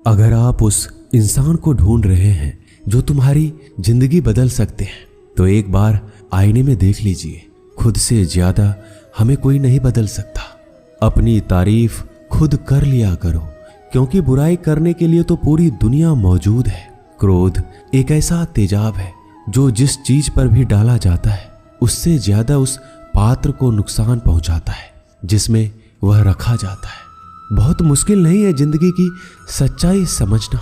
अगर आप उस इंसान को ढूंढ रहे हैं जो तुम्हारी जिंदगी बदल सकते हैं, तो एक बार आईने में देख लीजिए। खुद से ज्यादा हमें कोई नहीं बदल सकता। अपनी तारीफ खुद कर लिया करो, क्योंकि बुराई करने के लिए तो पूरी दुनिया मौजूद है। क्रोध एक ऐसा तेजाब है जो जिस चीज पर भी डाला जाता है उससे ज्यादा उस पात्र को नुकसान पहुंचाता है जिसमें वह रखा जाता है। बहुत मुश्किल नहीं है जिंदगी की सच्चाई समझना।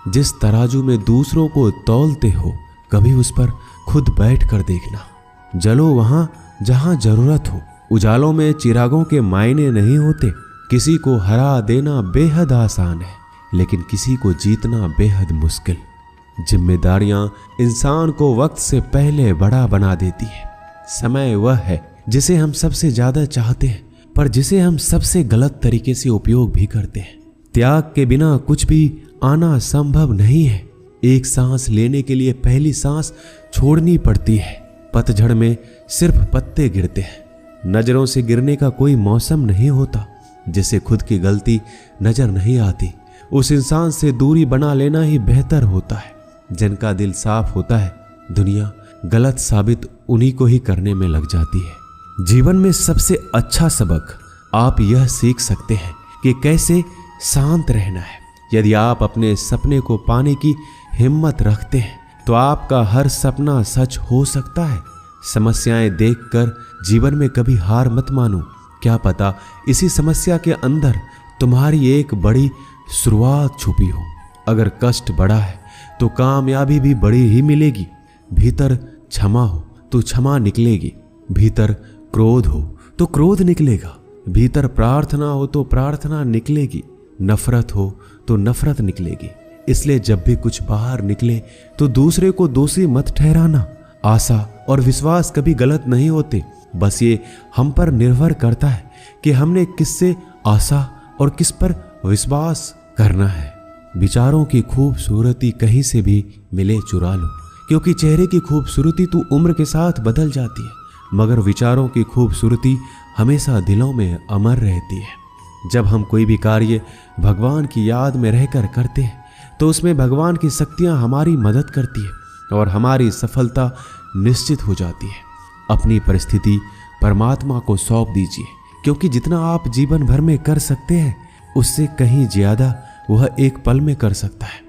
जिस तराजू में दूसरों को तौलते हो, कभी उस पर खुद बैठ कर देखना। जलो वहां जहां जरूरत हो। उजालों में चिरागों के मायने नहीं होते। किसी को हरा देना बेहद आसान है, लेकिन किसी को जीतना बेहद मुश्किल। जिम्मेदारियां इंसान को वक्त से पहले बड़ा बना देती है। समय वह है जिसे हम सबसे ज्यादा चाहते हैं, पर जिसे हम सबसे गलत तरीके से उपयोग भी करते हैं। त्याग के बिना कुछ भी आना संभव नहीं है। एक सांस लेने के लिए पहली सांस छोड़नी पड़ती है। पतझड़ में सिर्फ पत्ते गिरते हैं। नजरों से गिरने का कोई मौसम नहीं होता। जिसे खुद की गलती नजर नहीं आती, उस इंसान से दूरी बना लेना ही बेहतर होता है। जिनका दिल साफ होता है, दुनिया गलत साबित उन्हीं को ही करने में लग जाती है। जीवन में सबसे अच्छा सबक आप यह सीख सकते हैं कि कैसे शांत रहना है। यदि आप अपने सपने को पाने की हिम्मत रखते हैं, तो आपका हर सपना सच हो सकता है। समस्याएं देखकर जीवन में कभी हार मत मानो। क्या पता इसी समस्या के अंदर तुम्हारी एक बड़ी शुरुआत छुपी हो। अगर कष्ट बड़ा है तो कामयाबी भी बड़ी ही मिलेगी। भीतर क्षमा हो तो क्षमा निकलेगी। भीतर क्रोध हो तो क्रोध निकलेगा। भीतर प्रार्थना हो तो प्रार्थना निकलेगी। नफरत हो तो नफरत निकलेगी। इसलिए जब भी कुछ बाहर निकले तो दूसरे को दोषी मत ठहराना। आशा और विश्वास कभी गलत नहीं होते। बस ये हम पर निर्भर करता है कि हमने किससे आशा और किस पर विश्वास करना है। विचारों की खूबसूरती कहीं से भी मिले चुरा लो, क्योंकि चेहरे की खूबसूरती तो उम्र के साथ बदल जाती है, मगर विचारों की खूबसूरती हमेशा दिलों में अमर रहती है। जब हम कोई भी कार्य भगवान की याद में रहकर करते हैं, तो उसमें भगवान की शक्तियां हमारी मदद करती है और हमारी सफलता निश्चित हो जाती है। अपनी परिस्थिति परमात्मा को सौंप दीजिए, क्योंकि जितना आप जीवन भर में कर सकते हैं, उससे कहीं ज्यादा वह एक पल में कर सकता है।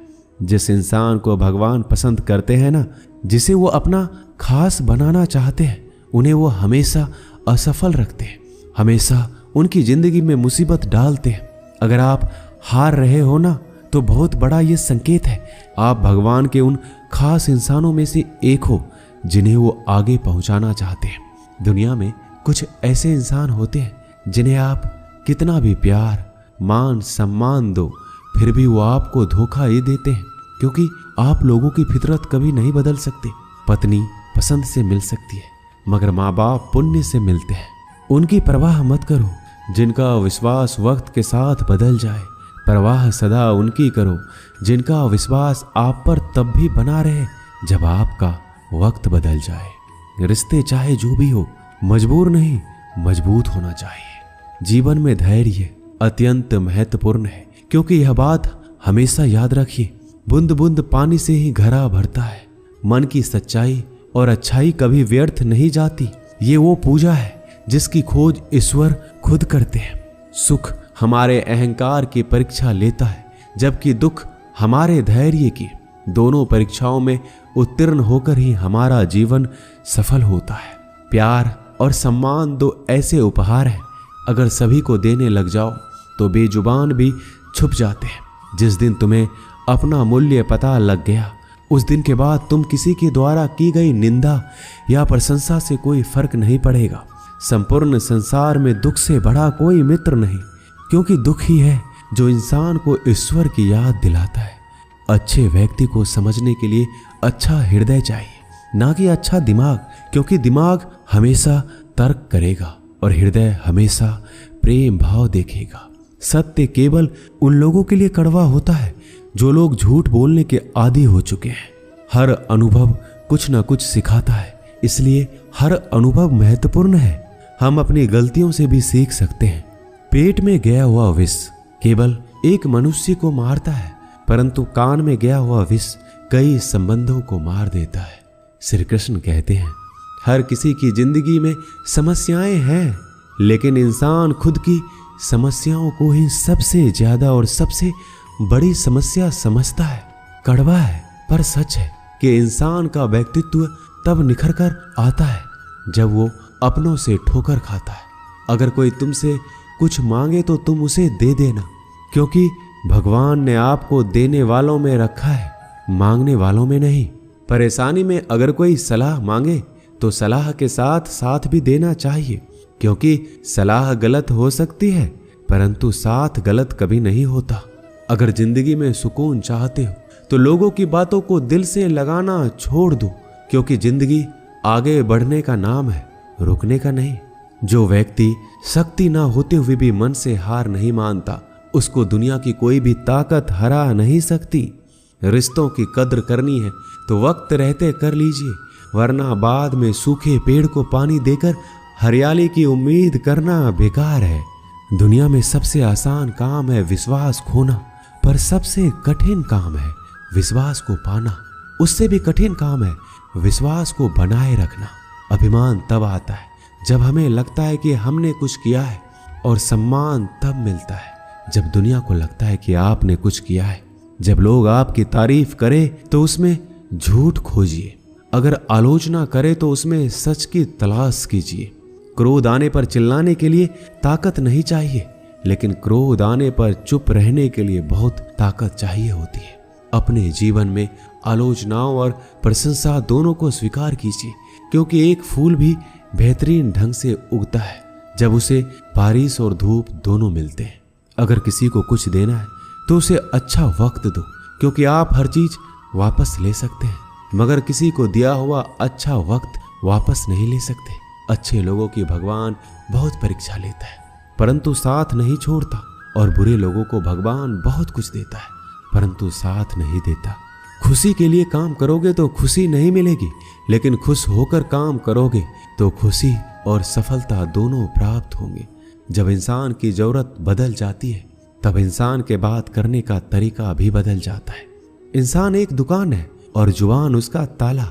जिस इंसान को भगवान पसंद करते हैं ना, जिसे वो अपना खास बनाना चाहते हैं, उन्हें वो हमेशा असफल रखते हैं, हमेशा उनकी जिंदगी में मुसीबत डालते हैं। अगर आप हार रहे हो ना, तो बहुत बड़ा ये संकेत है आप भगवान के उन खास इंसानों में से एक हो जिन्हें वो आगे पहुंचाना चाहते हैं। दुनिया में कुछ ऐसे इंसान होते हैं जिन्हें आप कितना भी प्यार, मान, सम्मान दो, फिर भी वो आपको धोखा ही देते हैं, क्योंकि आप लोगों की फितरत कभी नहीं बदल सकते। पत्नी पसंद से मिल सकती है, मगर माँ बाप पुण्य से मिलते हैं। उनकी परवाह मत करो जिनका विश्वास वक्त के साथ बदल जाए। परवाह सदा उनकी करो जिनका विश्वास आप पर तब भी बना रहे जब आपका वक्त बदल जाए। रिश्ते चाहे जो भी हो, मजबूर नहीं, मजबूत होना चाहिए। जीवन में धैर्य अत्यंत महत्वपूर्ण है, क्योंकि यह बात हमेशा याद रखिए, बूंद बूंद पानी से ही घड़ा भरता है। मन की सच्चाई और अच्छाई कभी व्यर्थ नहीं जाती। ये वो पूजा है जिसकी खोज ईश्वर खुद करते हैं। सुख हमारे अहंकार की परीक्षा लेता है, जबकि दुख हमारे धैर्य की। दोनों परीक्षाओं में उत्तीर्ण होकर ही हमारा जीवन सफल होता है। प्यार और सम्मान दो ऐसे उपहार हैं, अगर सभी को देने लग जाओ तो बेजुबान भी छुप जाते हैं। जिस दिन तुम्हें अपना मूल्य पता लग गया, उस दिन के बाद तुम किसी के द्वारा की गई निंदा या प्रशंसा से कोई फर्क नहीं पड़ेगा। संपूर्ण संसार में दुख से बड़ा कोई मित्र नहीं, क्योंकि दुख ही है जो इंसान को ईश्वर की याद दिलाता है। अच्छे व्यक्ति को समझने के लिए अच्छा हृदय चाहिए, ना कि अच्छा दिमाग, क्योंकि दिमाग हमेशा तर्क करेगा और हृदय हमेशा प्रेम भाव देखेगा। सत्य केवल उन लोगों के लिए कड़वा होता है जो लोग झूठ बोलने के आदी हो चुके हैं। हर अनुभव कुछ न कुछ सिखाता है, इसलिए हर अनुभव महत्वपूर्ण है। हम अपनी गलतियों से भी सीख सकते हैं। पेट में गया हुआ विष केवल एक मनुष्य को मारता है, परंतु कान में गया हुआ विष कई संबंधों को मार देता है। श्री कृष्ण कहते हैं, हर किसी की जिंदगी में समस्याएं हैं, लेकिन इंसान खुद की समस्याओं को ही सबसे ज्यादा और सबसे बड़ी समस्या समझता है। कड़वा है पर सच है कि इंसान का व्यक्तित्व तब निखर कर आता है जब वो अपनों से ठोकर खाता है। अगर कोई तुमसे कुछ मांगे तो तुम उसे दे देना, क्योंकि भगवान ने आपको देने वालों में रखा है, मांगने वालों में नहीं। परेशानी में अगर कोई सलाह मांगे तो सलाह के साथ साथ भी देना चाहिए, क्योंकि सलाह गलत हो सकती है परंतु साथ गलत कभी नहीं होता। अगर जिंदगी में सुकून चाहते हो तो लोगों की बातों को दिल से लगाना छोड़ दो, क्योंकि जिंदगी आगे बढ़ने का नाम है, रुकने का नहीं। जो व्यक्ति शक्ति ना होते हुए भी मन से हार नहीं मानता, उसको दुनिया की कोई भी ताकत हरा नहीं सकती। रिश्तों की कद्र करनी है तो वक्त रहते कर लीजिए, वरना बाद में सूखे पेड़ को पानी देकर हरियाली की उम्मीद करना बेकार है। दुनिया में सबसे आसान काम है विश्वास खोना, पर सबसे कठिन काम है विश्वास को पाना। उससे भी कठिन काम है विश्वास को बनाए रखना। अभिमान तब आता है जब हमें लगता है कि हमने कुछ किया है, और सम्मान तब मिलता है जब दुनिया को लगता है कि आपने कुछ किया है। जब लोग आपकी तारीफ करें तो उसमें झूठ खोजिए, अगर आलोचना करे तो उसमें सच की तलाश कीजिए। क्रोध आने पर चिल्लाने के लिए ताकत नहीं चाहिए, लेकिन क्रोध आने पर चुप रहने के लिए बहुत ताकत चाहिए होती है। अपने जीवन में आलोचनाओं और प्रशंसा दोनों को स्वीकार कीजिए, क्योंकि एक फूल भी बेहतरीन ढंग से उगता है जब उसे बारिश और धूप दोनों मिलते हैं। अगर किसी को कुछ देना है तो उसे अच्छा वक्त दो, क्योंकि आप हर चीज वापस ले सकते हैं, मगर किसी को दिया हुआ अच्छा वक्त वापस नहीं ले सकते। अच्छे लोगों की भगवान बहुत परीक्षा लेता है परंतु साथ नहीं छोड़ता, और बुरे लोगों को भगवान बहुत कुछ देता है परंतु साथ नहीं देता। खुशी के लिए काम करोगे तो खुशी नहीं मिलेगी, लेकिन खुश होकर काम करोगे तो खुशी और सफलता दोनों प्राप्त होंगे। जब इंसान की जरूरत बदल जाती है तब इंसान के बात करने का तरीका भी बदल जाता है। इंसान एक दुकान है और जुबान उसका ताला।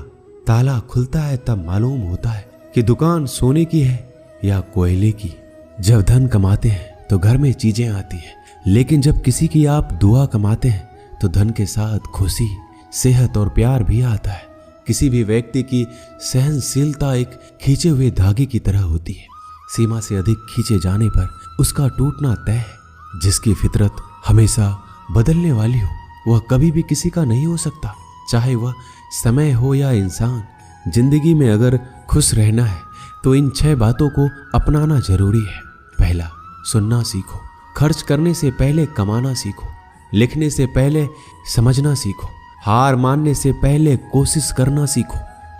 ताला खुलता है तब मालूम होता है कि दुकान सोने की है या कोयले की। जब धन कमाते हैं तो घर में चीजें आती हैं, लेकिन जब किसी की आप दुआ कमाते हैं तो धन के साथ खुशी, सेहत और प्यार भी आता है। किसी भी व्यक्ति की सहनशीलता एक खींचे हुए धागे की तरह होती है। सीमा से अधिक खींचे जाने पर उसका टूटना तय है। जिसकी फितरत हमेशा बदलने वाली हो वह कभी भी किसी का नहीं हो सकता, चाहे वह समय हो या इंसान। जिंदगी में अगर खुश रहना है तो इन 6 बातों को अपनाना जरूरी है। पहला, सुनना सीखो। खर्च करने से पहले कमाना सीखो। लिखने से पहले समझना सीखो। हार मानने से पहले कोशिश करना सीखो।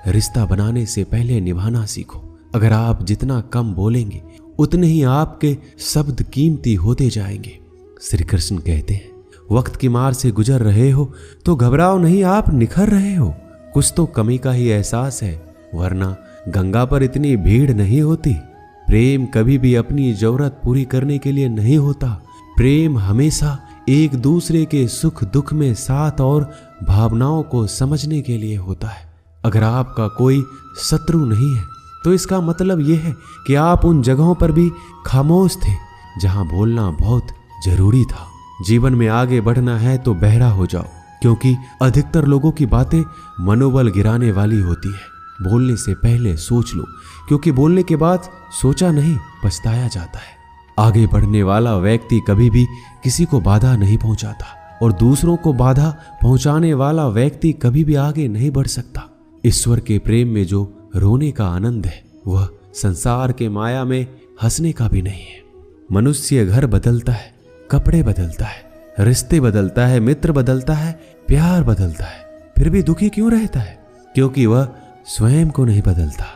रिश्ता बनाने से पहले निभाना सीखो। अगर आप जितना कम बोलेंगे उतने ही आपके शब्द कीमती होते जाएंगे। श्री कृष्ण कहते हैं, वक्त की मार से गुजर रहे हो तो घबराओ नहीं, आप निखर रहे हो। कुछ तो कमी का ही एहसास है, वरना गंगा पर इतनी भीड़ नहीं होती। प्रेम कभी भी अपनी जरूरत पूरी करने के लिए नहीं होता। प्रेम हमेशा एक दूसरे के सुख दुख में साथ और भावनाओं को समझने के लिए होता है। अगर आपका कोई शत्रु नहीं है तो इसका मतलब यह है कि आप उन जगहों पर भी खामोश थे जहां बोलना बहुत जरूरी था। जीवन में आगे बढ़ना है तो बहरा हो जाओ, क्योंकि अधिकतर लोगों की बातें मनोबल गिराने वाली होती है। बोलने से पहले सोच लो, क्योंकि बोलने के बाद सोचा नहीं पछताया जाता है। आगे बढ़ने वाला व्यक्ति कभी भी किसी को बाधा नहीं पहुंचाता, और दूसरों को बाधा पहुंचाने वाला व्यक्ति कभी भी आगे नहीं बढ़ सकता। ईश्वर के प्रेम में जो रोने का आनंद है वह संसार के माया में हंसने का भी नहीं है। मनुष्य घर बदलता है, कपड़े बदलता है, रिश्ते बदलता है, मित्र बदलता है, प्यार बदलता है, फिर भी दुखी क्यों रहता है? क्योंकि वह स्वयं को नहीं बदलता।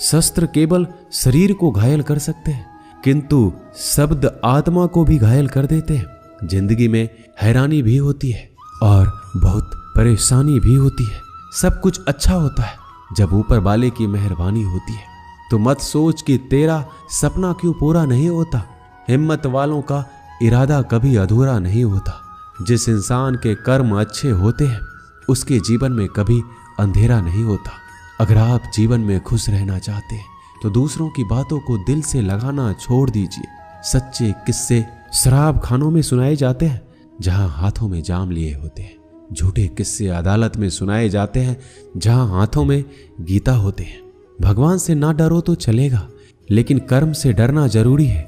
शस्त्र केवल शरीर को घायल कर सकते हैं, किंतु शब्द आत्मा को भी घायल कर देते हैं। जिंदगी में हैरानी भी होती है और बहुत परेशानी भी होती है। सब कुछ अच्छा होता है जब ऊपर वाले की मेहरबानी होती है। तो मत सोच कि तेरा सपना क्यों पूरा नहीं होता। हिम्मत वालों का इरादा कभी अधूरा नहीं होता। जिस इंसान के कर्म अच्छे होते हैं उसके जीवन में कभी अंधेरा नहीं होता। अगर आप जीवन में खुश रहना चाहते हैं तो दूसरों की बातों को दिल से लगाना छोड़ दीजिए। सच्चे किस्से शराब खानों में सुनाए जाते हैं जहां हाथों में जाम लिए होते हैं। झूठे किस्से अदालत में सुनाए जाते हैं जहां हाथों में गीता होते हैं। भगवान से ना डरो तो चलेगा, लेकिन कर्म से डरना जरूरी है,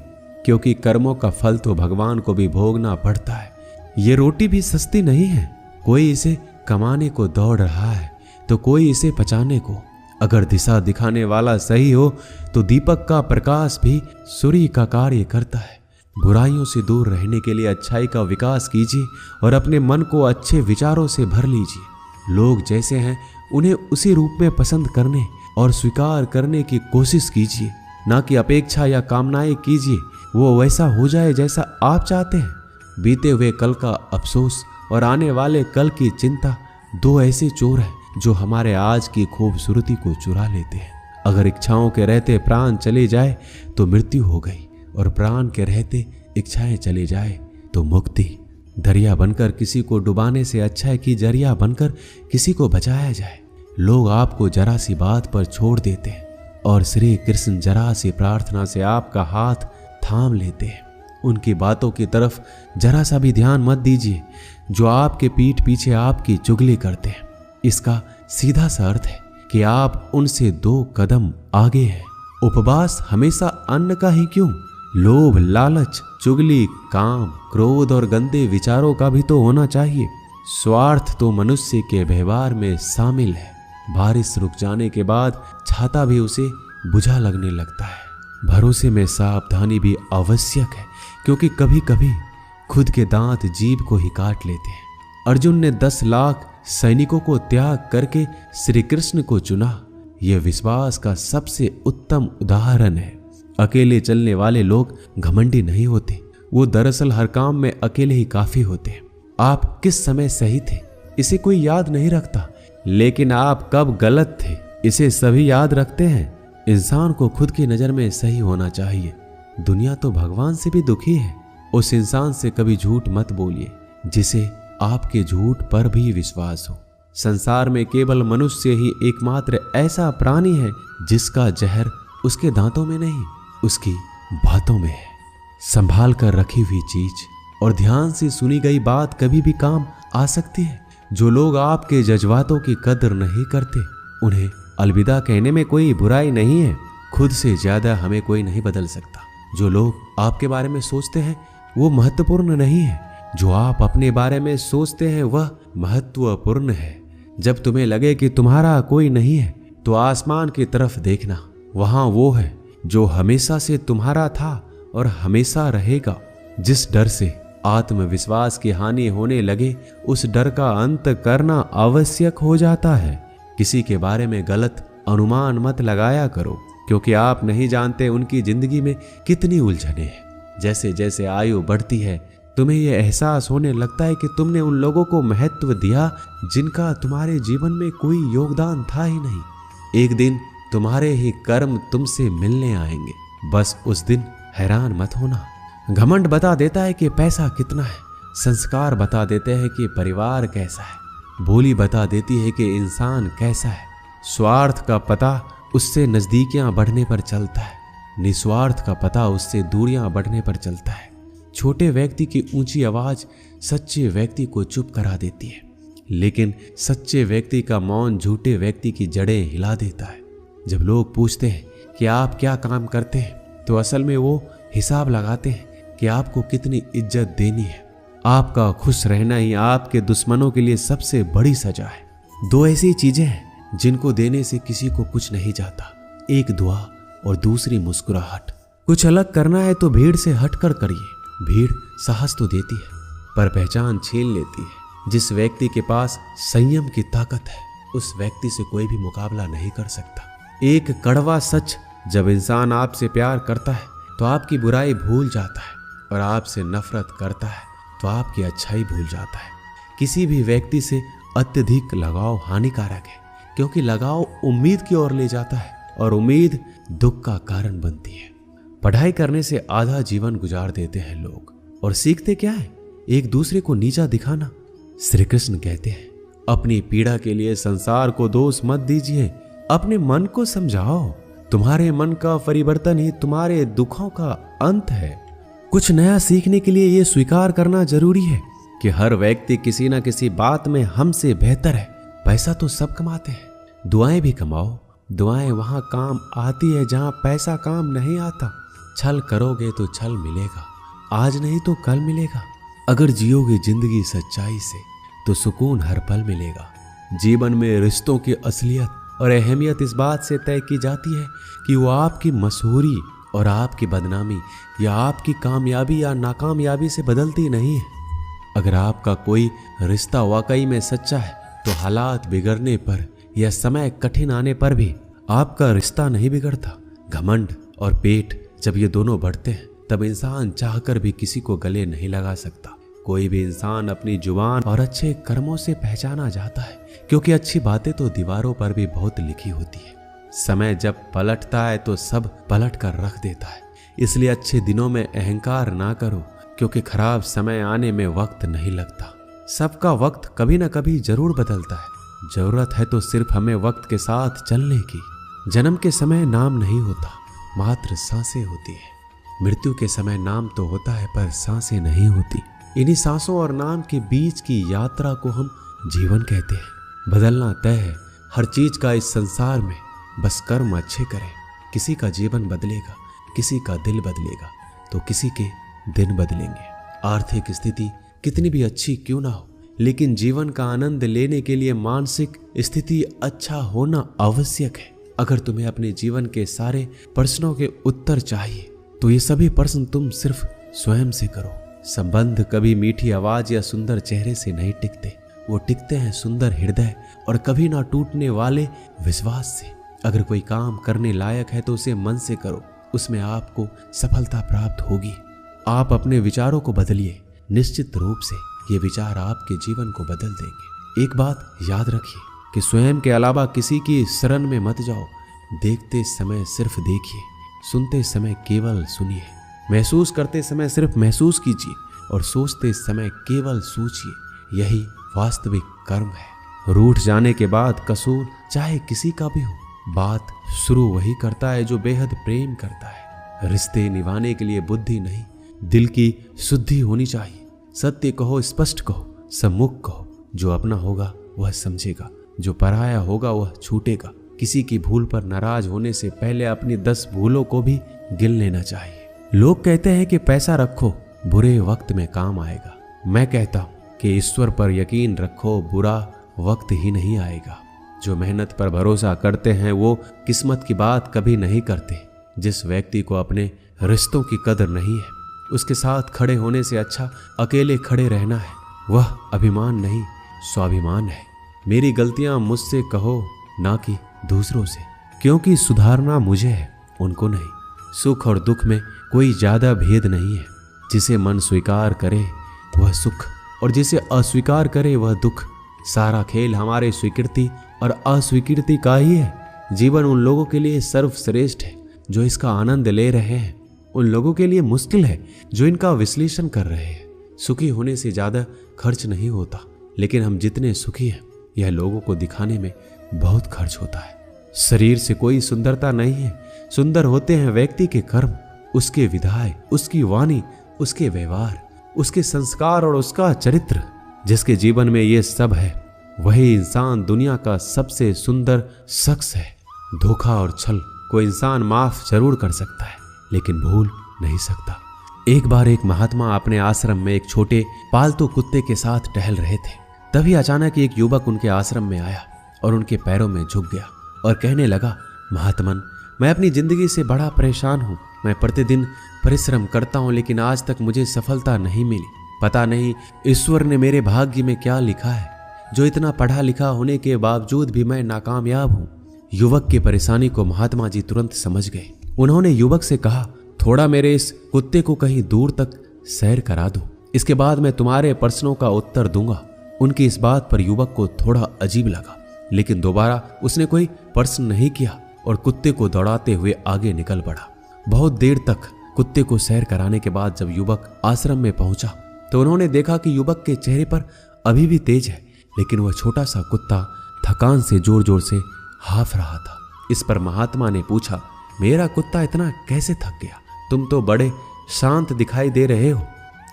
क्योंकि कर्मों का फल तो भगवान को भी भोगना पड़ता है। ये रोटी भी सस्ती नहीं है। कोई इसे कमाने को दौड़ रहा है तो कोई इसे पचाने को। अगर दिशा दिखाने वाला सही हो तो दीपक का प्रकाश भी सूर्य का कार्य करता है। बुराइयों से दूर रहने के लिए अच्छाई का विकास कीजिए और अपने मन को अच्छे विचारों से भर लीजिए। लोग जैसे हैं उन्हें उसी रूप में पसंद करने और स्वीकार करने की कोशिश कीजिए, ना कि अपेक्षा या कामनाएं कीजिए वो वैसा हो जाए जैसा आप चाहते हैं। बीते हुए कल का अफसोस और आने वाले कल की चिंता दो ऐसे चोर हैं जो हमारे आज की खूबसूरती को चुरा लेते हैं। अगर इच्छाओं के रहते प्राण चले जाए तो मृत्यु हो गई, और प्राण के रहते इच्छाएं चले जाए तो मुक्ति। दरिया बनकर किसी को डुबाने से अच्छा है कि जरिया बनकर किसी को बचाया जाए। लोग आपको जरा सी बात पर छोड़ देते हैं और श्री कृष्ण जरा सी प्रार्थना से आपका हाथ थाम लेते हैं। उनकी बातों की तरफ जरा सा भी ध्यान मत दीजिए जो आपके पीठ पीछे आपकी चुगली करते हैं। इसका सीधा सा अर्थ है कि आप उनसे 2 कदम आगे हैं। उपवास हमेशा अन्न का ही क्यों, लोभ, लालच, चुगली, काम, क्रोध और गंदे विचारों का भी तो होना चाहिए। स्वार्थ तो मनुष्य के व्यवहार में शामिल है। बारिश रुक जाने के बाद छाता भी उसे बुझा लगने लगता है। भरोसे में सावधानी भी आवश्यक है, क्योंकि कभी कभी खुद के दांत जीभ को ही काट लेते हैं। अर्जुन ने 10 लाख सैनिकों को त्याग करके श्री कृष्ण को चुना। यह विश्वास का सबसे उत्तम उदाहरण है। अकेले चलने वाले लोग घमंडी नहीं होते, वो दरअसल हर काम में अकेले ही काफी होते हैं। आप किस समय सही थे इसे कोई याद नहीं रखता, लेकिन आप कब गलत थे इसे सभी याद रखते हैं। इंसान को खुद की नजर में सही होना चाहिए। दुनिया तो भगवान से भी दुखी है। उस इंसान से कभी झूठ मत बोलिए जिसे आपके झूठ पर भी विश्वास हो। संसार में केवल मनुष्य ही एकमात्र ऐसा प्राणी है जिसका जहर उसके दांतों में नहीं, उसकी बातों में है। संभाल कर रखी हुई चीज और ध्यान से सुनी गई बात कभी भी काम आ सकती है। जो लोग आपके जज्बातों की कदर नहीं करते उन्हें अलविदा कहने में कोई बुराई नहीं है। खुद से ज्यादा हमें कोई नहीं बदल सकता। जो लोग आपके बारे में सोचते हैं वो महत्वपूर्ण नहीं है, जो आप अपने बारे में सोचते हैं वह महत्वपूर्ण है। जब तुम्हें लगे कि तुम्हारा कोई नहीं है तो आसमान की तरफ देखना, वहां वो है जो हमेशा से तुम्हारा था और हमेशा रहेगा। जिस डर से आत्मविश्वास की हानि होने लगे उस डर का अंत करना आवश्यक हो जाता है। किसी के बारे में गलत अनुमान मत लगाया करो, क्योंकि आप नहीं जानते उनकी जिंदगी में कितनी उलझने हैं। जैसे जैसे आयु बढ़ती है तुम्हें यह एहसास होने लगता है कि तुमने उन लोगों को महत्व दिया जिनका तुम्हारे जीवन में कोई योगदान था ही नहीं। एक दिन तुम्हारे ही कर्म तुमसे मिलने आएंगे। बस उस दिन हैरान मत होना। घमंड बता देता है कि पैसा कितना है, संस्कार बता देते हैं कि परिवार कैसा है, बोली बता देती है कि इंसान कैसा है। स्वार्थ का पता उससे नजदीकियां बढ़ने पर चलता है, निस्वार्थ का पता उससे दूरियां बढ़ने पर चलता है। छोटे व्यक्ति की ऊंची आवाज सच्चे व्यक्ति को चुप करा देती है, लेकिन सच्चे व्यक्ति का मौन झूठे व्यक्ति की जड़ें हिला देता है। जब लोग पूछते हैं कि आप क्या काम करते हैं तो असल में वो हिसाब लगाते हैं कि आपको कितनी इज्जत देनी है। आपका खुश रहना ही आपके दुश्मनों के लिए सबसे बड़ी सजा है। 2 ऐसी चीजें हैं जिनको देने से किसी को कुछ नहीं जाता, एक दुआ और दूसरी मुस्कुराहट। कुछ अलग करना है तो भीड़ से हटकर करिए। भीड़ साहस तो देती है पर पहचान छीन लेती है। जिस व्यक्ति के पास संयम की ताकत है उस व्यक्ति से कोई भी मुकाबला नहीं कर सकता। एक कड़वा सच, जब इंसान आपसे प्यार करता है तो आपकी बुराई भूल जाता है, और आपसे नफरत करता है तो आपकी अच्छाई भूल जाता है। किसी भी व्यक्ति से अत्यधिक लगाव हानिकारक है, क्योंकि लगाव उम्मीद की ओर ले जाता है और उम्मीद दुख का कारण बनती है। पढ़ाई करने से आधा जीवन गुजार देते हैं लोग, और सीखते क्या है? एक दूसरे को नीचा दिखाना। श्री कृष्ण कहते हैं, अपनी पीड़ा के लिए संसार को दोष मत दीजिए, अपने मन को समझाओ। तुम्हारे मन का परिवर्तन ही तुम्हारे दुखों का अंत है। कुछ नया सीखने के लिए यह स्वीकार करना जरूरी है कि हर व्यक्ति किसी न किसी बात में हमसे बेहतर है। पैसा तो सब कमाते हैं, दुआएं भी कमाओ। दुआएं वहां काम आती है जहां पैसा काम नहीं आता। छल करोगे तो छल मिलेगा, आज नहीं तो कल मिलेगा। अगर जियोगे जिंदगी सच्चाई से तो सुकून हर पल मिलेगा। जीवन में रिश्तों की असलियत और अहमियत इस बात से तय की जाती है कि वो आपकी मशहूरी और आपकी बदनामी या आपकी कामयाबी या नाकामयाबी से बदलती नहीं है। अगर आपका कोई रिश्ता वाकई में सच्चा है तो हालात बिगड़ने पर या समय कठिन आने पर भी आपका रिश्ता नहीं बिगड़ता। घमंड और पेट जब ये दोनों बढ़ते हैं तब इंसान चाहकर भी किसी को गले नहीं लगा सकता। कोई भी इंसान अपनी जुबान और अच्छे कर्मों से पहचाना जाता है, क्योंकि अच्छी बातें तो दीवारों पर भी बहुत लिखी होती है। समय जब पलटता है तो सब पलट कर रख देता है। इसलिए अच्छे दिनों में अहंकार ना करो, क्योंकि खराब समय आने में वक्त नहीं लगता। सबका वक्त कभी न कभी जरूर बदलता है। जरूरत है तो सिर्फ हमें वक्त के साथ चलने की। जन्म के समय नाम नहीं होता, मात्र सांसें होती है। मृत्यु के समय नाम तो होता है पर सांसें नहीं होती। इन्हीं सांसों और नाम के बीच की यात्रा को हम जीवन कहते हैं। बदलना तय है हर चीज का इस संसार में, बस कर्म अच्छे करें। किसी का जीवन बदलेगा, किसी का दिल बदलेगा, तो किसी के दिन बदलेंगे। आर्थिक स्थिति कितनी भी अच्छी क्यों ना हो, लेकिन जीवन का आनंद लेने के लिए मानसिक स्थिति अच्छा होना आवश्यक है। अगर तुम्हें अपने जीवन के सारे प्रश्नों के उत्तर चाहिए तो ये सभी प्रश्न तुम सिर्फ स्वयं से करो। संबंध कभी मीठी आवाज या सुंदर चेहरे से नहीं टिकते, वो टिकते हैं सुंदर हृदय और कभी ना टूटने वाले विश्वास से। अगर कोई काम करने लायक है तो उसे मन से करो, उसमें आपको सफलता प्राप्त होगी। आप अपने विचारों को बदलिए, निश्चित रूप से ये विचार आपके जीवन को बदल देंगे। एक बात याद रखिए कि स्वयं के अलावा किसी की शरण में मत जाओ। देखते समय सिर्फ देखिए, सुनते समय केवल सुनिए, महसूस करते समय सिर्फ महसूस कीजिए और सोचते समय केवल सोचिए। यही वास्तविक कर्म है। रूठ जाने के बाद कसूर चाहे किसी का भी हो, बात शुरू वही करता है जो बेहद प्रेम करता है। रिश्ते निभाने के लिए बुद्धि नहीं, दिल की शुद्धि होनी चाहिए। सत्य कहो, स्पष्ट कहो, सम्मुख कहो। जो अपना होगा वह समझेगा, जो पराया होगा वह छूटेगा। किसी की भूल पर नाराज होने से पहले अपनी 10 भूलों को भी गिन लेना चाहिए। लोग कहते हैं कि पैसा रखो, बुरे वक्त में काम आएगा। मैं कहता हूं कि ईश्वर पर यकीन रखो, बुरा वक्त ही नहीं आएगा। जो मेहनत पर भरोसा करते हैं वो किस्मत की बात कभी नहीं करते। जिस व्यक्ति को अपने रिश्तों की कदर नहीं है, उसके साथ खड़े होने से अच्छा अकेले खड़े रहना है। वह अभिमान नहीं, स्वाभिमान है। मेरी गलतियां मुझसे कहो, ना कि दूसरों से, क्योंकि सुधारना मुझे है, उनको नहीं। सुख और दुख में कोई ज्यादा भेद नहीं है। जिसे मन स्वीकार करे वह सुख और जिसे अस्वीकार करे वह दुख। सारा खेल हमारे स्वीकृति और अस्वीकृति का ही है। जीवन उन लोगों के लिए सर्वश्रेष्ठ है जो इसका आनंद ले रहे हैं, उन लोगों के लिए मुश्किल है जो इनका विश्लेषण कर रहे हैं। सुखी होने से ज्यादा खर्च नहीं होता, लेकिन हम जितने सुखी हैं यह लोगों को दिखाने में बहुत खर्च होता है। शरीर से कोई सुंदरता नहीं है, सुंदर होते हैं व्यक्ति के कर्म, उसके विधाय, उसकी वाणी, उसके व्यवहार, उसके संस्कार और उसका चरित्र। जिसके जीवन में ये सब है वही इंसान दुनिया का सबसे सुंदर शख्स है। धोखा और छल को इंसान माफ जरूर कर सकता है, लेकिन भूल नहीं सकता। एक बार एक महात्मा अपने आश्रम में एक छोटे पालतू कुत्ते के साथ टहल रहे थे। तभी अचानक एक युवक उनके आश्रम में आया और उनके पैरों में झुक गया और कहने लगा, महात्मन, मैं अपनी जिंदगी से बड़ा परेशान हूँ। मैं प्रतिदिन परिश्रम करता हूँ, लेकिन आज तक मुझे सफलता नहीं मिली। पता नहीं ईश्वर ने मेरे भाग्य में क्या लिखा है, जो इतना पढ़ा लिखा होने के बावजूद भी मैं नाकामयाब हूँ। युवक की परेशानी को महात्मा जी तुरंत समझ गए। उन्होंने युवक से कहा, थोड़ा मेरे इस कुत्ते को कहीं दूर तक सैर करा दो, इसके बाद मैं तुम्हारे प्रश्नों का उत्तर दूंगा। उनकी इस बात पर युवक को थोड़ा अजीब लगा, लेकिन दोबारा उसने कोई प्रश्न नहीं किया और कुत्ते को दौड़ाते हुए आगे निकल पड़ा। बहुत देर तक कुत्ते को सैर कराने के बाद जब युवक आश्रम में पहुंचा तो उन्होंने देखा कि युवक के चेहरे पर अभी भी तेज है, लेकिन वह छोटा सा कुत्ता थकान से जोर जोर से हाफ रहा था। इस पर महात्मा ने पूछा, मेरा कुत्ता इतना कैसे थक गया? तुम तो बड़े शांत दिखाई दे रहे हो,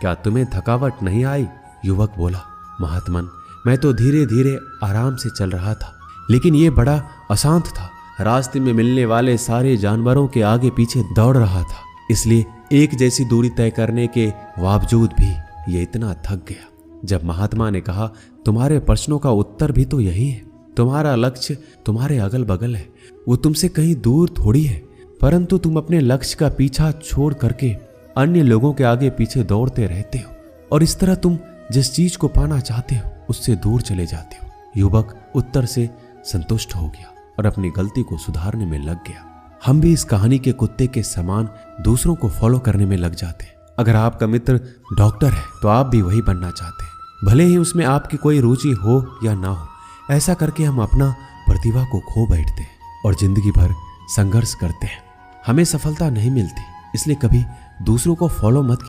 क्या तुम्हें थकावट नहीं आई? युवक बोला, महात्मन, मैं तो धीरे धीरे आराम से चल रहा था, लेकिन ये बड़ा अशांत था। रास्ते में मिलने वाले सारे जानवरों के आगे पीछे दौड़ रहा था, इसलिए एक जैसी दूरी तय करने के बावजूद भी ये इतना थक गया। जब महात्मा ने कहा, तुम्हारे प्रश्नों का उत्तर भी तो यही है, तुम्हारा लक्ष्य तुम्हारे अगल बगल है, वो तुमसे कहीं दूर थोड़ी है, परंतु तुम अपने लक्ष्य का पीछा छोड़ करके अन्य लोगों के आगे पीछे दौड़ते रहते हो, और इस तरह तुम जिस चीज को पाना चाहते हो उससे दूर चले जाते हो। युवक उत्तर से संतुष्ट हो गया और अपनी गलती को सुधारने में लग गया। हम भी इस कहानी के कुत्ते के समान दूसरों को फॉलो करने में लग जाते हैं। अगर आपका मित्र डॉक्टर है तो आप भी वही बनना चाहते हैं, भले ही उसमें आपकी कोई रुचि हो या ना हो। ऐसा करके हम अपना प्रतिभा को खो बैठते हैं और जिंदगी भर संघर्ष करते हैं। हमें सफलता नहीं मिलती, इसलिए कभी दूसरों को फॉलो मत